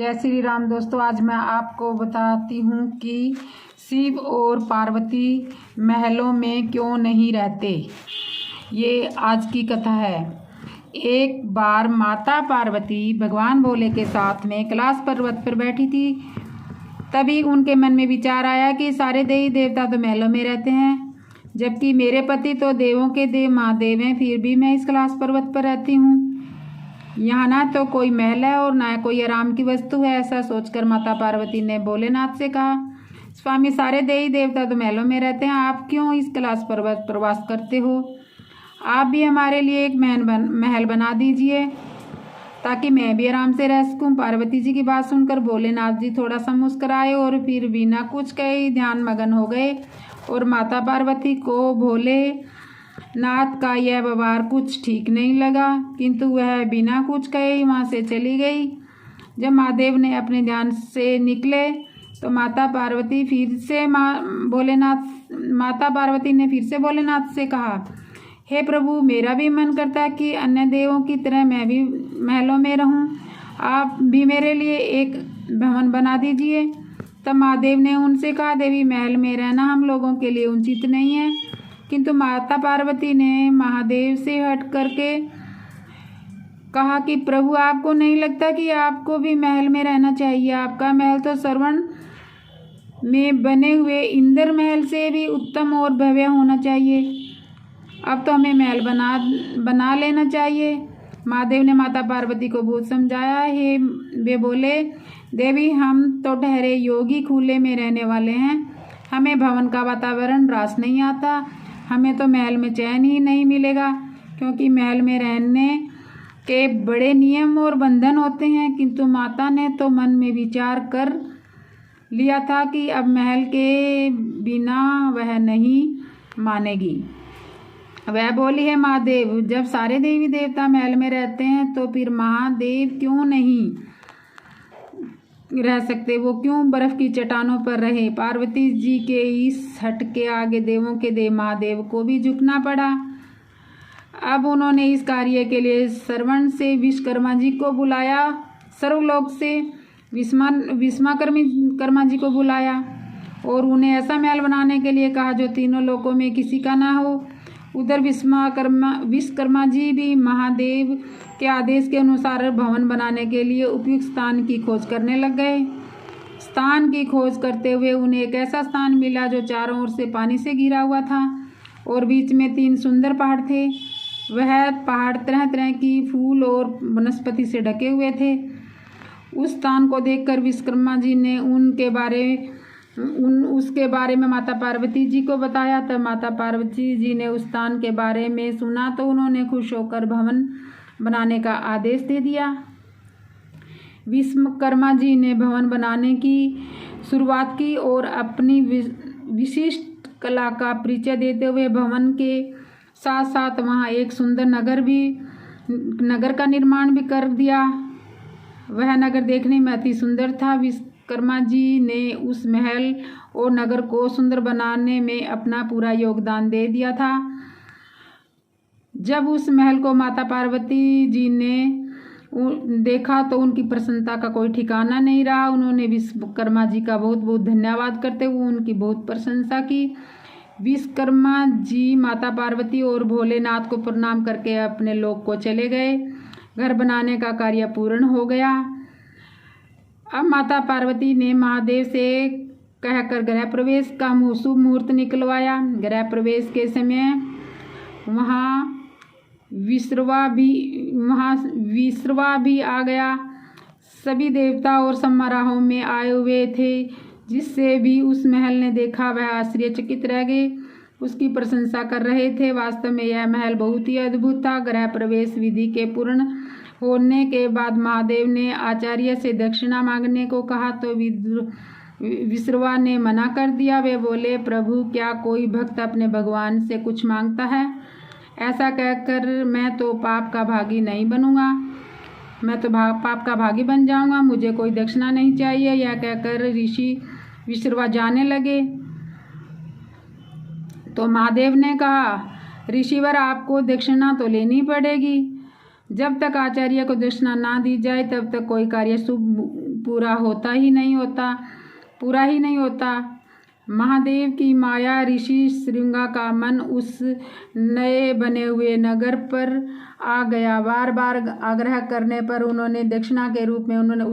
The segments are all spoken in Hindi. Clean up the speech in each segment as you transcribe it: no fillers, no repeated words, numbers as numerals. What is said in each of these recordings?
जय श्री राम दोस्तों। आज मैं आपको बताती हूँ कि शिव और पार्वती महलों में क्यों नहीं रहते। ये आज की कथा है। एक बार माता पार्वती भगवान भोले के साथ में कैलाश पर्वत पर बैठी थी। तभी उनके मन में विचार आया कि सारे देवी देवता तो महलों में रहते हैं, जबकि मेरे पति तो देवों के देव महादेव हैं, फिर भी मैं इस कैलाश पर्वत पर रहती हूँ। यहाँ ना तो कोई महल है और ना कोई आराम की वस्तु है। ऐसा सोचकर माता पार्वती ने भोलेनाथ से कहा, स्वामी सारे देवी देवता तो महलों में रहते हैं, आप क्यों इस कैलाश पर्वत पर वास करते हो? आप भी हमारे लिए एक महल बना दीजिए ताकि मैं भी आराम से रह सकूं। पार्वती जी की बात सुनकर भोलेनाथ जी थोड़ा सा मुस्कुराए और फिर बिना कुछ कहे ध्यान मगन हो गए। और माता पार्वती को भोलेनाथ का यह व्यवहार कुछ ठीक नहीं लगा, किंतु वह बिना कुछ कहे वहाँ से चली गई। जब महादेव ने अपने ध्यान से निकले तो माता पार्वती ने फिर से भोलेनाथ से कहा, हे प्रभु, मेरा भी मन करता है कि अन्य देवों की तरह मैं भी महलों में रहूं। आप भी मेरे लिए एक भवन बना दीजिए। तब महादेव ने उनसे कहा, देवी, महल में रहना हम लोगों के लिए उचित नहीं है। किंतु माता पार्वती ने महादेव से हट करके कहा कि प्रभु, आपको नहीं लगता कि आपको भी महल में रहना चाहिए? आपका महल तो श्रवण में बने हुए इंद्र महल से भी उत्तम और भव्य होना चाहिए। अब तो हमें महल बना लेना चाहिए। महादेव ने माता पार्वती को बहुत समझाया। वे बोले, देवी, हम तो ठहरे योगी खुले में रहने वाले हैं, हमें भवन का वातावरण रास नहीं आता। हमें तो महल में चैन ही नहीं मिलेगा, क्योंकि महल में रहने के बड़े नियम और बंधन होते हैं। किंतु माता ने तो मन में विचार कर लिया था कि अब महल के बिना वह नहीं मानेगी। वह बोली, है महादेव, जब सारे देवी देवता महल में रहते हैं तो फिर महादेव क्यों नहीं रह सकते? वो क्यों बर्फ की चट्टानों पर रहे? पार्वती जी के इस हट के आगे देवों के देव महादेव को भी झुकना पड़ा। अब उन्होंने इस कार्य के लिए श्रवण से विश्वकर्मा जी को बुलाया, सर्वलोक से विश्वकर्मा जी को बुलाया और उन्हें ऐसा महल बनाने के लिए कहा जो तीनों लोकों में किसी का ना हो। उधर विश्वकर्मा जी भी महादेव के आदेश के अनुसार भवन बनाने के लिए उपयुक्त स्थान की खोज करने लग गए। स्थान की खोज करते हुए उन्हें एक ऐसा स्थान मिला जो चारों ओर से पानी से घिरा हुआ था और बीच में 3 सुंदर पहाड़ थे। वह पहाड़ तरह तरह की फूल और वनस्पति से ढके हुए थे। उस स्थान को देखकर विश्वकर्मा जी ने उसके बारे में माता पार्वती जी को बताया। तब माता पार्वती जी ने उस स्थान के बारे में सुना तो उन्होंने खुश होकर भवन बनाने का आदेश दे दिया। विश्वकर्मा जी ने भवन बनाने की शुरुआत की और अपनी विशिष्ट कला का परिचय देते हुए भवन के साथ साथ वहाँ एक सुंदर नगर का निर्माण भी कर दिया। वह नगर देखने में अति सुंदर था। विश्वकर्मा जी ने उस महल और नगर को सुंदर बनाने में अपना पूरा योगदान दे दिया था। जब उस महल को माता पार्वती जी ने देखा तो उनकी प्रसन्नता का कोई ठिकाना नहीं रहा। उन्होंने विश्वकर्मा जी का बहुत बहुत धन्यवाद करते हुए उनकी बहुत प्रशंसा की। विश्वकर्मा जी माता पार्वती और भोलेनाथ को प्रणाम करके अपने लोक को चले गए। घर बनाने का कार्य पूर्ण हो गया। अब माता पार्वती ने महादेव से कहकर गृह प्रवेश का शुभ मुहूर्त निकलवाया। गृह प्रवेश के समय वहाँ विश्रवा भी आ गया। सभी देवता और समारोह में आए हुए थे। जिससे भी उस महल ने देखा वह आश्चर्यचकित रह गए, उसकी प्रशंसा कर रहे थे। वास्तव में यह महल बहुत ही अद्भुत था। गृह प्रवेश विधि के पूर्ण होने के बाद महादेव ने आचार्य से दक्षिणा मांगने को कहा तो विश्रवा ने मना कर दिया। वे बोले, प्रभु, क्या कोई भक्त अपने भगवान से कुछ मांगता है? ऐसा कहकर मैं तो पाप का भागी नहीं बनूंगा, मैं तो पाप का भागी बन जाऊंगा, मुझे कोई दक्षिणा नहीं चाहिए। यह कहकर ऋषि विश्रवा जाने लगे तो महादेव ने कहा, ऋषिवर, आपको दक्षिणा तो लेनी पड़ेगी। जब तक आचार्य को दक्षिणा ना दी जाए तब तक कोई कार्य शुभ पूरा ही नहीं होता। महादेव की माया ऋषि श्रृंगा का मन उस नए बने हुए नगर पर आ गया। बार बार आग्रह करने पर उन्होंने दक्षिणा के रूप में उन्होंने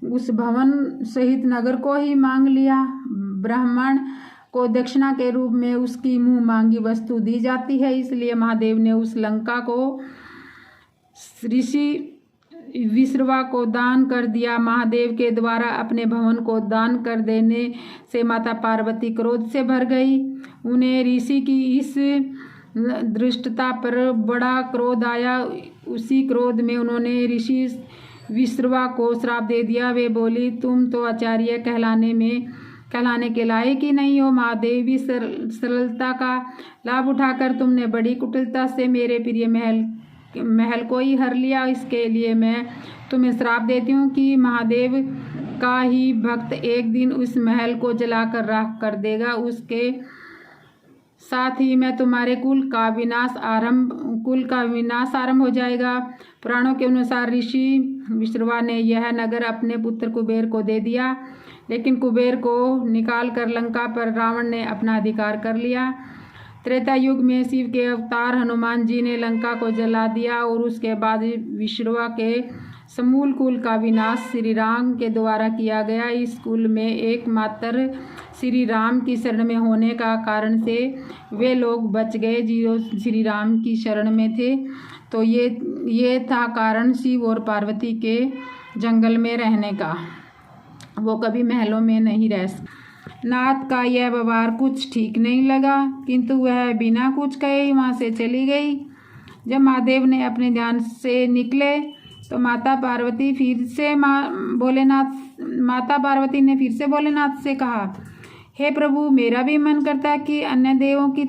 उस भवन सहित नगर को ही मांग लिया। ब्राह्मण को दक्षिणा के रूप में उसकी मुंह मांगी वस्तु दी जाती है, इसलिए महादेव ने उस लंका को ऋषि विश्रवा को दान कर दिया। महादेव के द्वारा अपने भवन को दान कर देने से माता पार्वती क्रोध से भर गई। उन्हें ऋषि की इस दृष्टता पर बड़ा क्रोध आया। उसी क्रोध में उन्होंने ऋषि विश्रवा को श्राप दे दिया। वे बोली, तुम तो आचार्य कहलाने के लायक ही नहीं हो। महादेवी सरलता का लाभ उठाकर तुमने बड़ी कुटिलता से मेरे प्रिय महल को ही हर लिया। इसके लिए मैं तुम्हें श्राप देती हूँ कि महादेव का ही भक्त एक दिन उस महल को जलाकर राख कर देगा। उसके साथ ही मैं तुम्हारे कुल का विनाश आरंभ हो जाएगा। पुराणों के अनुसार ऋषि विश्रवा ने यह नगर अपने पुत्र कुबेर को दे दिया, लेकिन कुबेर को निकाल कर लंका पर रावण ने अपना अधिकार कर लिया। त्रेता युग में शिव के अवतार हनुमान जी ने लंका को जला दिया और उसके बाद विश्रवा के समूल कुल का विनाश श्री राम के द्वारा किया गया। इस कुल में एकमात्र श्री राम की शरण में होने का कारण से वे लोग बच गए जो श्री राम की शरण में थे। तो ये था कारण शिव और पार्वती के जंगल में रहने का। वो कभी महलों में नहीं रह सकते। नाथ का यह व्यवहार कुछ ठीक नहीं लगा, किंतु वह बिना कुछ कहे वहाँ से चली गई। जब महादेव ने अपने ध्यान से निकले तो माता पार्वती ने फिर से भोलेनाथ से कहा, हे प्रभु, मेरा भी मन करता है कि अन्य देवों की